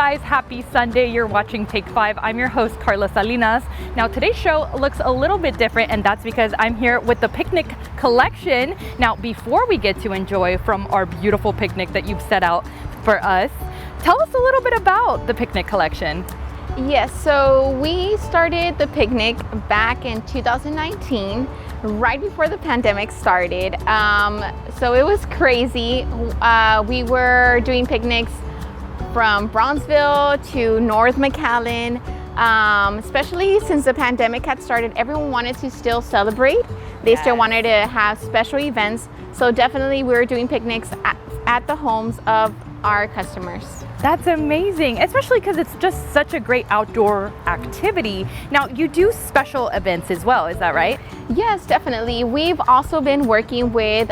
guys? Happy Sunday. You're watching Take 5. I'm your host, Carla Salinas. Now, today's show looks a little bit different, and that's because I'm here with the picnic collection. Now, before we get to enjoy from our beautiful picnic that you've set out for us, tell us a little bit about the picnic collection. Yes, so we started the picnic back in 2019, right before the pandemic started. So it was crazy. We were doing picnics from Bronzeville to North McAllen. Especially since the pandemic had started, everyone wanted to still celebrate. They still wanted to have special events. So definitely we were doing picnics at the homes of our customers. That's amazing, especially because it's just such a great outdoor activity. Now, you do special events as well, is that right? Yes, definitely. We've also been working with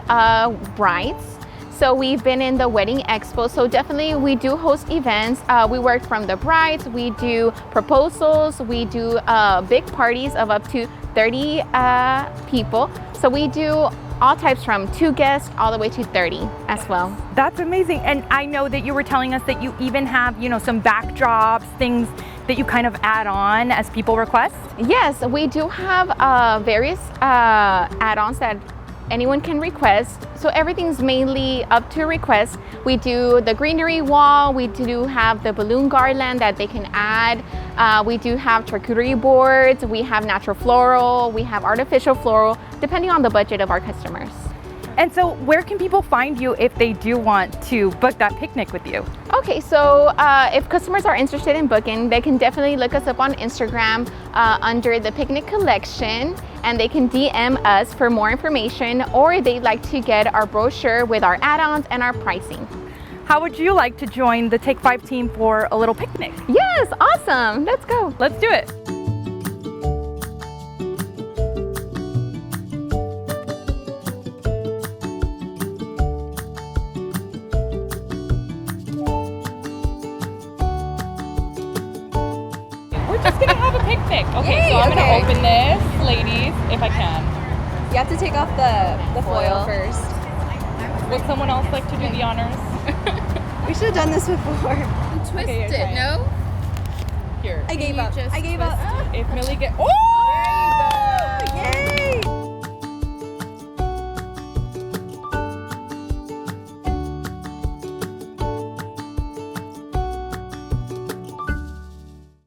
brides. So we've been in the wedding expo. So definitely we do host events. We work from the brides, we do proposals, we do big parties of up to 30 people. So we do all types from 2 guests all the way to 30 as well. That's amazing. And I know that you were telling us that you even have, some backdrops, things that you kind of add on as people request? Yes, we do have various add-ons that anyone can request. So everything's mainly up to request. We do the greenery wall, we do have the balloon garland that they can add. We do have charcuterie boards, we have natural floral, we have artificial floral, depending on the budget of our customers. And so where can people find you if they do want to book that picnic with you? Okay, so if customers are interested in booking, they can definitely look us up on Instagram under the picnic collection, and they can DM us for more information, or they'd like to get our brochure with our add-ons and our pricing. How would you like to join the Take 5 team for a little picnic? Yes, awesome, let's go. Let's do it. We're just gonna have a picnic. Okay, Yay, so I'm okay. gonna open this, ladies, if I can. You have to take off the foil first. Would someone else like to do the honors? We should have done this before. Twist Okay, you're it, trying. no? Here. I gave you up. just I gave up. If Millie get. Oh! Yay!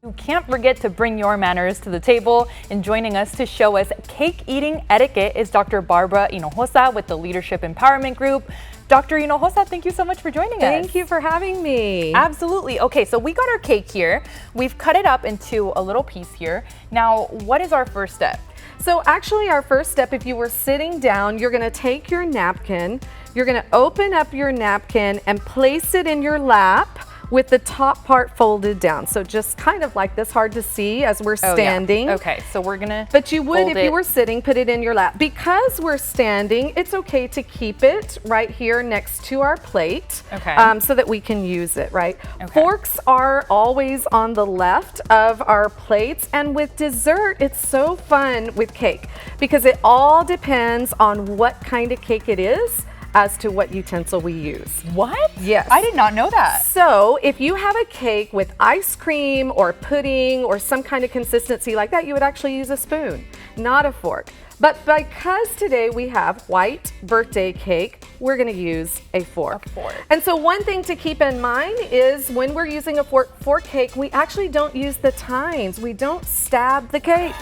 You can't forget to bring your manners to the table. And joining us to show us cake eating etiquette is Dr. Barbara Hinojosa with the Leadership Empowerment Group. Dr. Hinojosa, thank you so much for joining us. Thank you for having me. Absolutely. Okay, so we got our cake here. We've cut it up into a little piece here. Now, what is our first step? So actually our first step, if you were sitting down, you're gonna take your napkin, you're gonna open up your napkin and place it in your lap with the top part folded down. So just kind of like this, hard to see as we're standing. Oh, yeah. Okay, so we're gonna But you would, fold if you were sitting, put it in your lap. Because we're standing, it's okay to keep it right here next to our plate. Okay. So that we can use it, right? Okay. Forks are always on the left of our plates. And with dessert, it's so fun with cake because it all depends on what kind of cake it is as to what utensil we use. What? Yes. I did not know that. So if you have a cake with ice cream or pudding or some kind of consistency like that, you would actually use a spoon, not a fork. But because today we have white birthday cake, we're gonna use a fork. A fork. And so one thing to keep in mind is when we're using a fork for cake, we actually don't use the tines. We don't stab the cake.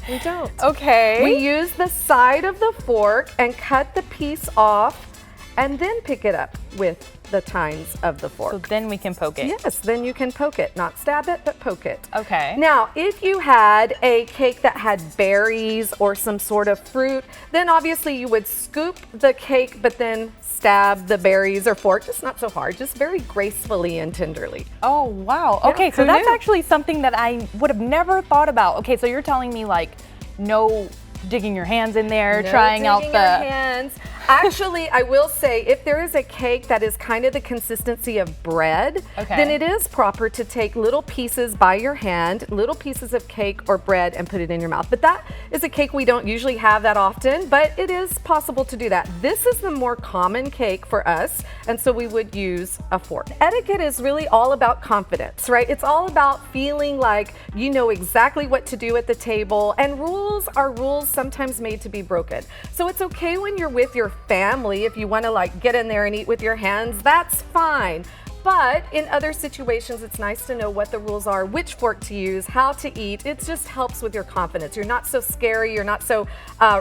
We don't. Okay. We use the side of the fork and cut the piece off and then pick it up with the tines of the fork. So then we can poke it. Yes, then you can poke it. Not stab it, but poke it. Okay. Now, if you had a cake that had berries or some sort of fruit, then obviously you would scoop the cake, but then stab the berries or fork, just not so hard, just very gracefully and tenderly. Oh, wow. Yeah, Okay, so who that's knew? actually something that I would have never thought about. Okay, so you're telling me like no digging your hands in there, No trying out digging the your hands. Actually, I will say, if there is a cake that is kind of the consistency of bread, then it is proper to take little pieces by your hand, little pieces of cake or bread, and put it in your mouth. But that is a cake we don't usually have that often, but it is possible to do that. This is the more common cake for us, and so we would use a fork. Etiquette is really all about confidence, right? It's all about feeling like you know exactly what to do at the table, and rules are rules sometimes made to be broken. So it's okay when you're with your family, if you want to like get in there and eat with your hands, that's fine. But in other situations, it's nice to know what the rules are, which fork to use, how to eat. It just helps with your confidence. You're not so scary, you're not so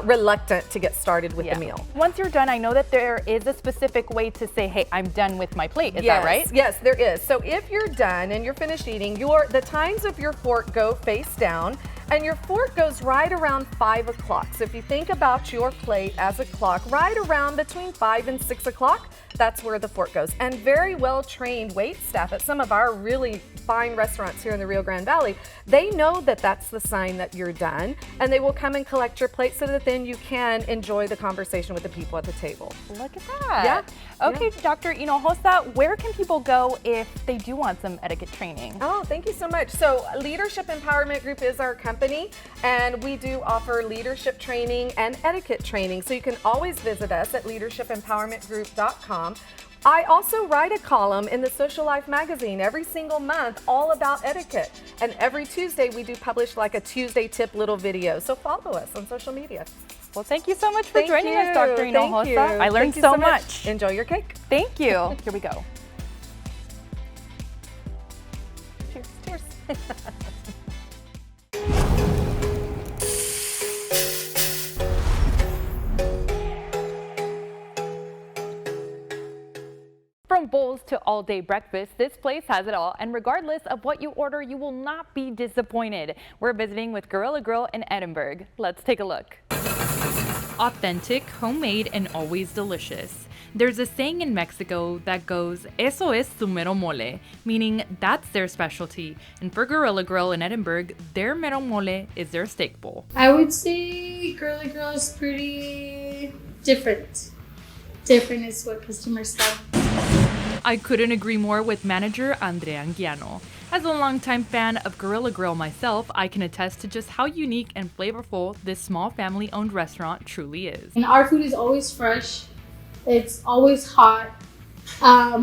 reluctant to get started with the meal. Once you're done, I know that there is a specific way to say, hey, I'm done with my plate. Is that right? Yes, there is. So if you're done and you're finished eating, the tines of your fork go face down, and your fork goes right around 5 o'clock. So if you think about your plate as a clock, right around between 5 and 6 o'clock, that's where the fork goes. And very well trained wait staff at some of our really fine restaurants here in the Rio Grande Valley, they know that that's the sign that you're done, and they will come and collect your plate so that then you can enjoy the conversation with the people at the table. Look at that. Yeah. Okay, Dr. Hinojosa, where can people go if they do want some etiquette training? Oh, thank you so much. So Leadership Empowerment Group is our company, and we do offer leadership training and etiquette training. So you can always visit us at leadershipempowermentgroup.com. I also write a column in the Social Life magazine every single month all about etiquette. And every Tuesday we do publish like a Tuesday tip little video. So follow us on social media. Well, thank you so much for joining us, Dr. Hinojosa. I learned so much. Enjoy your cake. Thank you. Here we go. Cheers. Cheers. From bowls to all-day breakfast, this place has it all, and regardless of what you order, you will not be disappointed. We're visiting with Gorilla Grill in Edinburg. Let's take a look. Authentic, homemade, and always delicious. There's a saying in Mexico that goes, "Eso es su mero mole," meaning that's their specialty. And for Gorilla Grill in Edinburg, their mero mole is their steak bowl. I would say Gorilla Grill is pretty different. Different is what customers love. I couldn't agree more with manager Andrea Anguiano. As a longtime fan of Gorilla Grill myself, I can attest to just how unique and flavorful this small family-owned restaurant truly is. And our food is always fresh. It's always hot.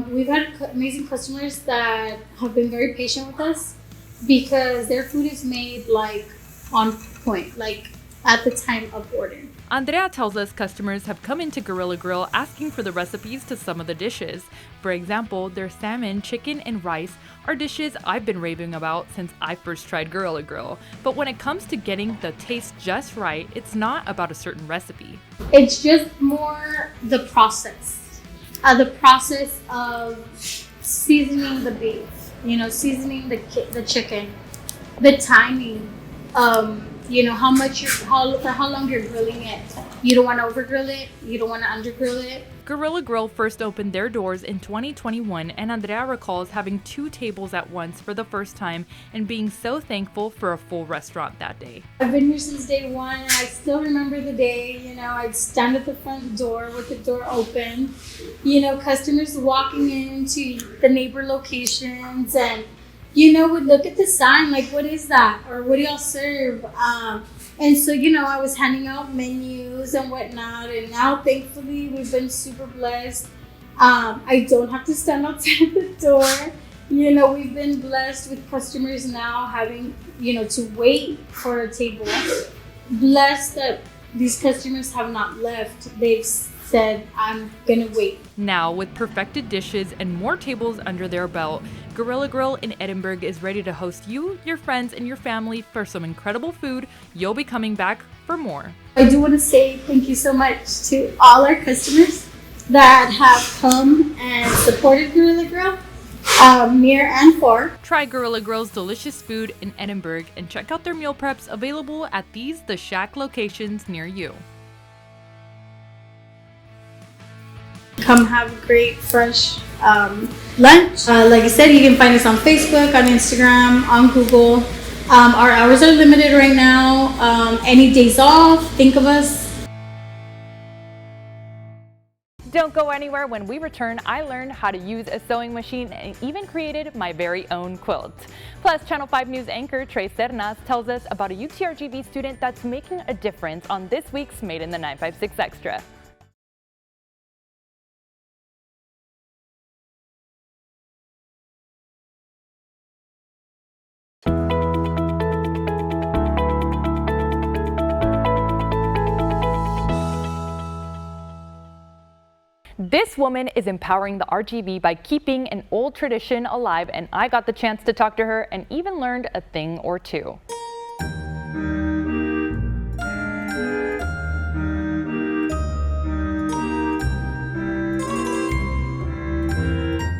We've had amazing customers that have been very patient with us because their food is made like on point, like at the time of order. Andrea tells us customers have come into Gorilla Grill asking for the recipes to some of the dishes. For example, their salmon, chicken, and rice are dishes I've been raving about since I first tried Gorilla Grill. But when it comes to getting the taste just right, it's not about a certain recipe. It's just more the process. The process of seasoning the beef, seasoning the chicken, the timing, for how long you're grilling it. You don't want to over grill it. You don't want to under grill it. Gorilla Grill first opened their doors in 2021, and Andrea recalls having 2 tables at once for the first time and being so thankful for a full restaurant that day. I've been here since day one, and I still remember the day. I'd stand at the front door with the door open. Customers walking into the neighbor locations and would look at the sign like, what is that? Or what do y'all serve? And so, I was handing out menus and whatnot. And now, thankfully, we've been super blessed. I don't have to stand outside the door. We've been blessed with customers now having, to wait for a table. Blessed that these customers have not left. They've said, I'm gonna wait. Now, with perfected dishes and more tables under their belt, Gorilla Grill in Edinburg is ready to host you, your friends, and your family for some incredible food. You'll be coming back for more. I do want to say thank you so much to all our customers that have come and supported Gorilla Grill, near and far. Try Gorilla Grill's delicious food in Edinburg and check out their meal preps available at The Shack locations near you. Come have a great, fresh lunch. Like I said, you can find us on Facebook, on Instagram, on Google. Our hours are limited right now. Any days off, think of us. Don't go anywhere. When we return, I learned how to use a sewing machine and even created my very own quilt. Plus, Channel 5 News anchor Trey Cerna tells us about a UTRGV student that's making a difference on this week's Made in the 956 Extra. This woman is empowering the RGV by keeping an old tradition alive, and I got the chance to talk to her and even learned a thing or two.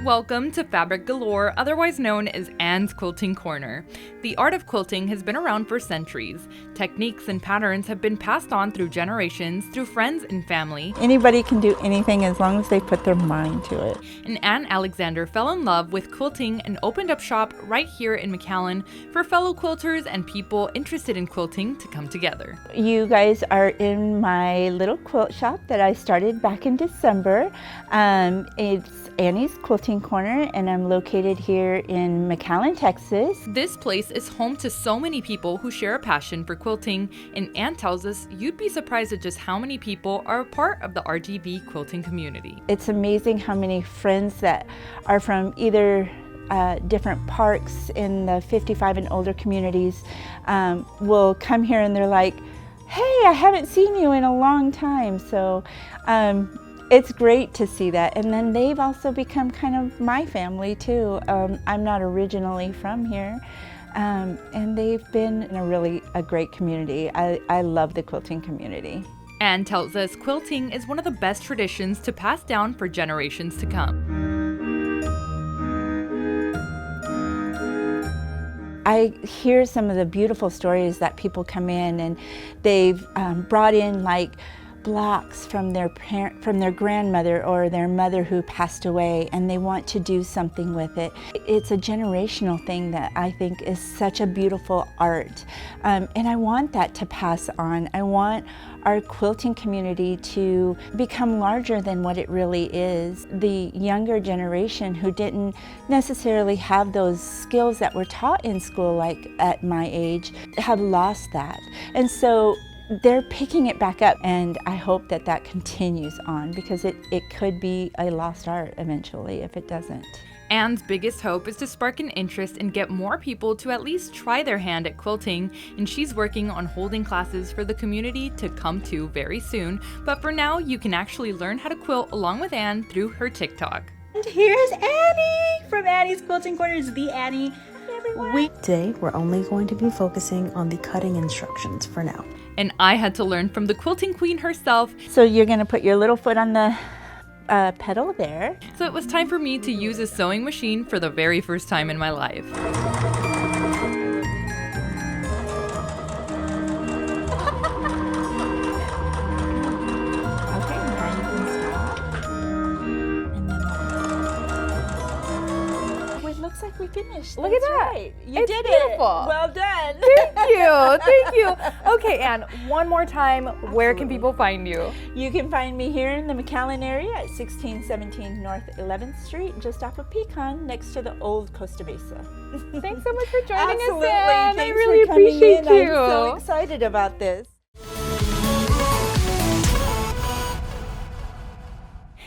Welcome to Fabric Galore, otherwise known as Anne's Quilting Corner. The art of quilting has been around for centuries. Techniques and patterns have been passed on through generations, through friends and family. Anybody can do anything as long as they put their mind to it. And Anne Alexander fell in love with quilting and opened up shop right here in McAllen for fellow quilters and people interested in quilting to come together. You guys are in my little quilt shop that I started back in December. It's Annie's Quilting Corner, and I'm located here in McAllen, Texas. This place is home to so many people who share a passion for quilting, and Anne tells us you'd be surprised at just how many people are a part of the RGV quilting community. It's amazing how many friends that are from either different parks in the 55 and older communities will come here and they're like, hey, I haven't seen you in a long time. So it's great to see that. And then they've also become kind of my family too. I'm not originally from here. And they've been in a great community. I love the quilting community. Anne tells us quilting is one of the best traditions to pass down for generations to come. I hear some of the beautiful stories that people come in and they've brought in like blocks from their grandmother or their mother who passed away, and they want to do something with it. It's a generational thing that I think is such a beautiful art, and I want that to pass on. I want our quilting community to become larger than what it really is. The younger generation who didn't necessarily have those skills that were taught in school, like at my age, have lost that. And so they're picking it back up, and I hope that that continues on, because it could be a lost art eventually if it doesn't. Anne's biggest hope is to spark an interest and get more people to at least try their hand at quilting, and she's working on holding classes for the community to come to very soon. But for now, you can actually learn how to quilt along with Anne through her TikTok. And here's Annie from Annie's Quilting Corner. It's the Annie. Today, we're only going to be focusing on the cutting instructions for now. And I had to learn from the quilting queen herself. So you're going to put your little foot on the pedal there. So it was time for me to use a sewing machine for the very first time in my life. Looks like we finished. Look at that. Right. You It's did beautiful. it. Well done. Thank you. Thank you. Okay, Anne, one more time, where can people find you? You can find me here in the McAllen area at 1617 North 11th Street, just off of Pecan, next to the old Costa Mesa. Thanks so much for joining Absolutely. us, Anne. I Thanks really for coming appreciate in. you. I'm so excited about this.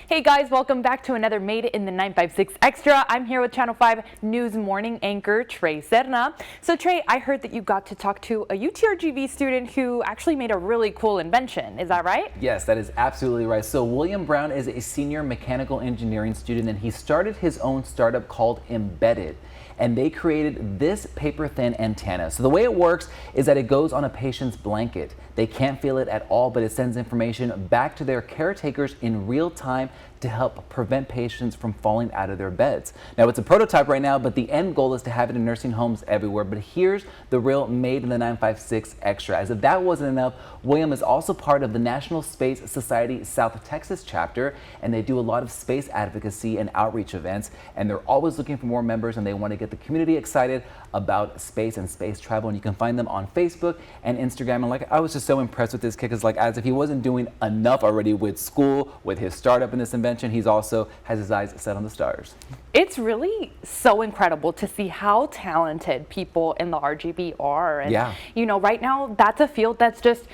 Hey guys, welcome back to another Made in the 956 Extra. I'm here with Channel 5 News Morning anchor Trey Cerna. So Trey, I heard that you got to talk to a UTRGV student who actually made a really cool invention. Is that right? Yes, that is absolutely right. So William Brown is a senior mechanical engineering student, and he started his own startup called Embedded. And they created this paper thin antenna. So the way it works is that it goes on a patient's blanket. They can't feel it at all, but it sends information back to their caretakers in real time to help prevent patients from falling out of their beds. Now, it's a prototype right now, but the end goal is to have it in nursing homes everywhere. But here's the real Made in the 956 Extra. As if that wasn't enough, William is also part of the National Space Society South Texas chapter, and they do a lot of space advocacy and outreach events, and they're always looking for more members, and they want to get the community excited about space and space travel. And you can find them on Facebook and Instagram. And like, I was just so impressed with this kid, because like, as if he wasn't doing enough already with school, with his startup and this invention, he's also has his eyes set on the stars. It's really so incredible to see how talented people in the RGB are. And, yeah. you know, right now that's a field that's just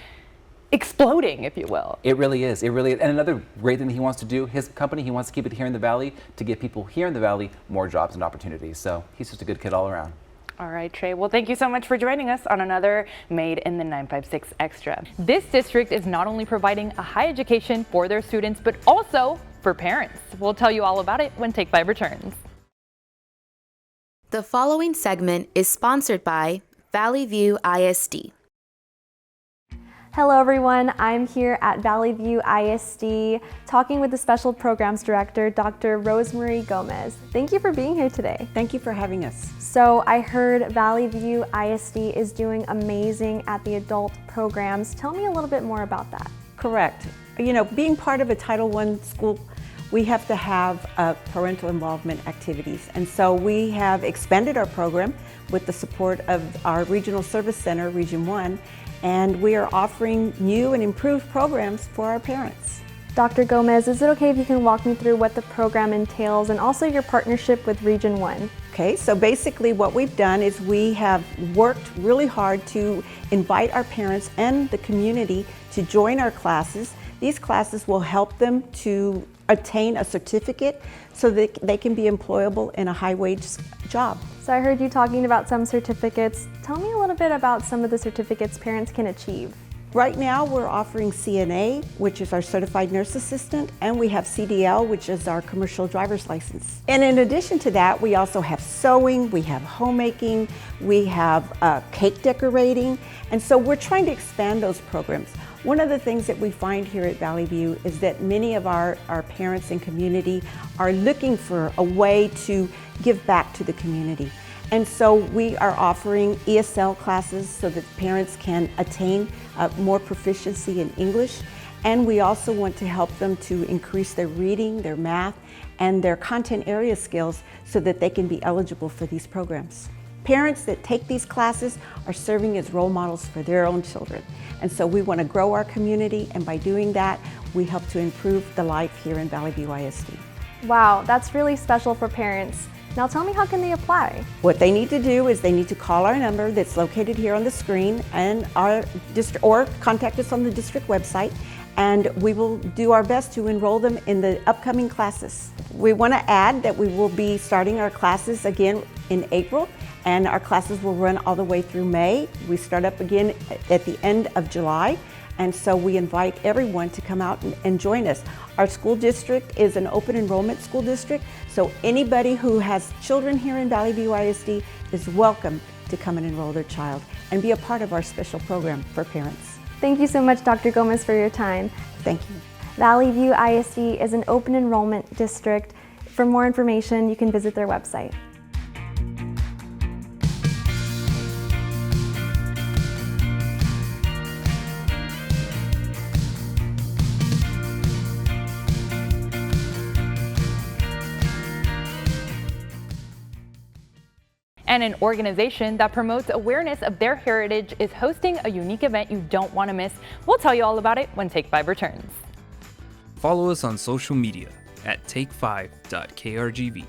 exploding, if you will. It really is. It really is. And another great thing that he wants to do, his company, he wants to keep it here in the Valley to give people here in the Valley more jobs and opportunities. So he's just a good kid all around. All right, Trey. Well, thank you so much for joining us on another Made in the 956 Extra. This district is not only providing a high education for their students, but also for parents. We'll tell you all about it when Take 5 returns. The following segment is sponsored by Valley View ISD. Hello everyone, I'm here at Valley View ISD talking with the Special Programs Director, Dr. Rosemary Gomez. Thank you for being here today. Thank you for having us. So I heard Valley View ISD is doing amazing at the adult programs. Tell me a little bit more about that. Correct. You know, being part of a Title I school, we have to have parental involvement activities. And so we have expanded our program with the support of our Regional Service Center, Region 1, and we are offering new and improved programs for our parents. Dr. Gomez, is it okay if you can walk me through what the program entails and also your partnership with Region 1? Okay, so basically what we've done is we have worked really hard to invite our parents and the community to join our classes. These classes will help them to attain a certificate so that they can be employable in a high-wage job. So I heard you talking about some certificates. Tell me a little bit about some of the certificates parents can achieve. Right now we're offering CNA, which is our Certified Nurse Assistant, and we have CDL, which is our Commercial Driver's License. And in addition to that, we also have sewing, we have homemaking, we have cake decorating, and so we're trying to expand those programs. One of the things that we find here at Valley View is that many of our parents and community are looking for a way to give back to the community. And so we are offering ESL classes so that parents can attain more proficiency in English. And we also want to help them to increase their reading, their math, and their content area skills so that they can be eligible for these programs. Parents that take these classes are serving as role models for their own children. And so we want to grow our community, and by doing that, we help to improve the life here in Valley View ISD. Wow, that's really special for parents. Now tell me, how can they apply? What they need to do is they need to call our number that's located here on the screen and our district, or contact us on the district website, and we will do our best to enroll them in the upcoming classes. We want to add that we will be starting our classes again in April, and our classes will run all the way through May. We start up again at the end of July, and so we invite everyone to come out and join us. Our school district is an open enrollment school district, so anybody who has children here in Valley View ISD is welcome to come and enroll their child and be a part of our special program for parents. Thank you so much, Dr. Gomez, for your time. Thank you. Valley View ISD is an open enrollment district. For more information, you can visit their website. And an organization that promotes awareness of their heritage is hosting a unique event you don't want to miss. We'll tell you all about it when Take 5 returns. Follow us on social media at take5.krgv.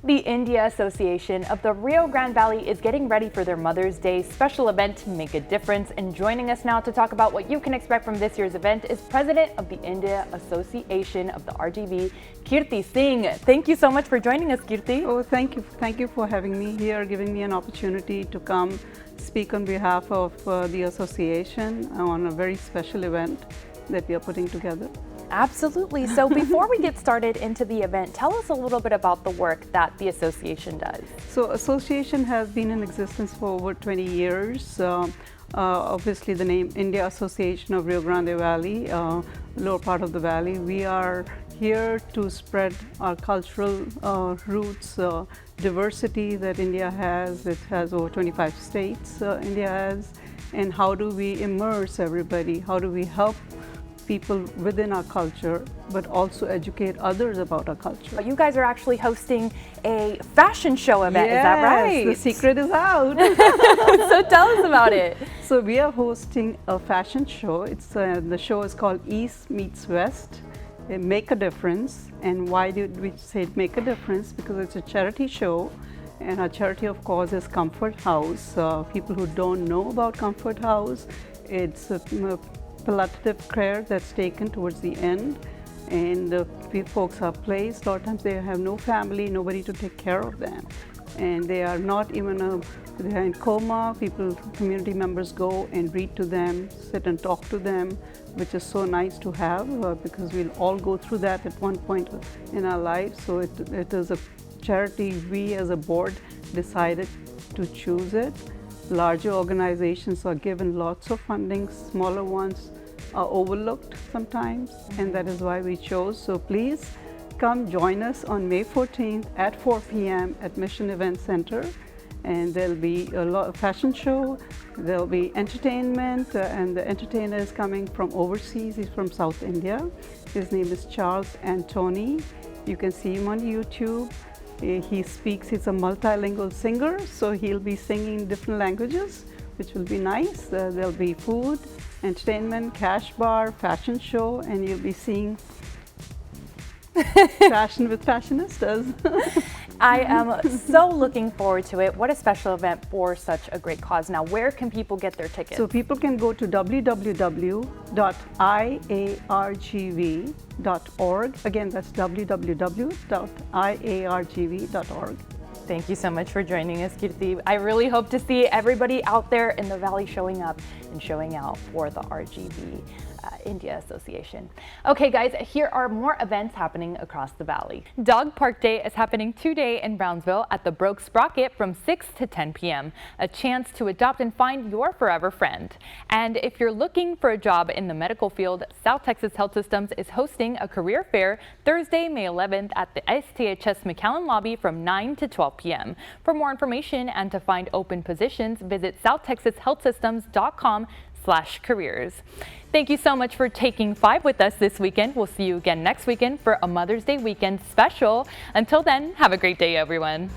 The India Association of the Rio Grande Valley is getting ready for their Mother's Day special event to make a difference. And joining us now to talk about what you can expect from this year's event is President of the India Association of the RGV, Kirti Singh. Thank you so much for joining us, Kirti. Oh, thank you. Thank you for having me here, giving me an opportunity to come speak on behalf of the association on a very special event that we are putting together. Absolutely. So before we get started into the event, tell us a little bit about the work that the association does. So association has been in existence for over 20 years. Obviously the name India Association of Rio Grande Valley, lower part of the valley. We are here to spread our cultural roots, diversity that India has. It has over 25 states, India has. And how do we immerse everybody? How do we help people within our culture, but also educate others about our culture? You guys are actually hosting a fashion show event, Yes, is that right? The secret is out. So tell us about it. So we are hosting a fashion show. It's the show is called East Meets West. Make a Difference. And why did we say make a difference? Because it's a charity show. And our charity, of course, is Comfort House. People who don't know about Comfort House, it's a palliative care that's taken towards the end. And folks are placed. A lot of times they have no family, nobody to take care of them. And they are not even, they're in coma. Community members go and read to them, sit and talk to them, which is so nice to have because we'll all go through that at one point in our lives. So it is a charity. We as a board decided to choose it. Larger organizations are given lots of funding, smaller ones are overlooked sometimes, and that is why we chose. So please come join us on May 14th at 4 p.m. at Mission Event Center. And there'll be a fashion show, there'll be entertainment, and the entertainer is coming from overseas. He's from South India. His name is Charles Antoni. You can see him on YouTube. He speaks, he's a multilingual singer, so he'll be singing different languages, which will be nice. There'll be food, entertainment, cash bar, fashion show, and you'll be seeing fashion with fashionistas. I am so looking forward to it. What a special event for such a great cause. Now, where can people get their tickets? So people can go to www.iargv.org. Again, that's www.iargv.org. Thank you so much for joining us, Kirti. I really hope to see everybody out there in the Valley showing up and showing out for the RGV India Association. Okay guys, here are more events happening across the Valley. Dog Park Day is happening today in Brownsville at the Broke Sprocket from 6 to 10 p.m. A chance to adopt and find your forever friend. And if you're looking for a job in the medical field, South Texas Health Systems is hosting a career fair Thursday, May 11th at the STHS McAllen lobby from 9 to 12 p.m. For more information and to find open positions, visit southtexashealthsystems.com/careers. Thank you so much for taking 5 with us this weekend. We'll see you again next weekend for a Mother's Day weekend special. Until then, have a great day, everyone.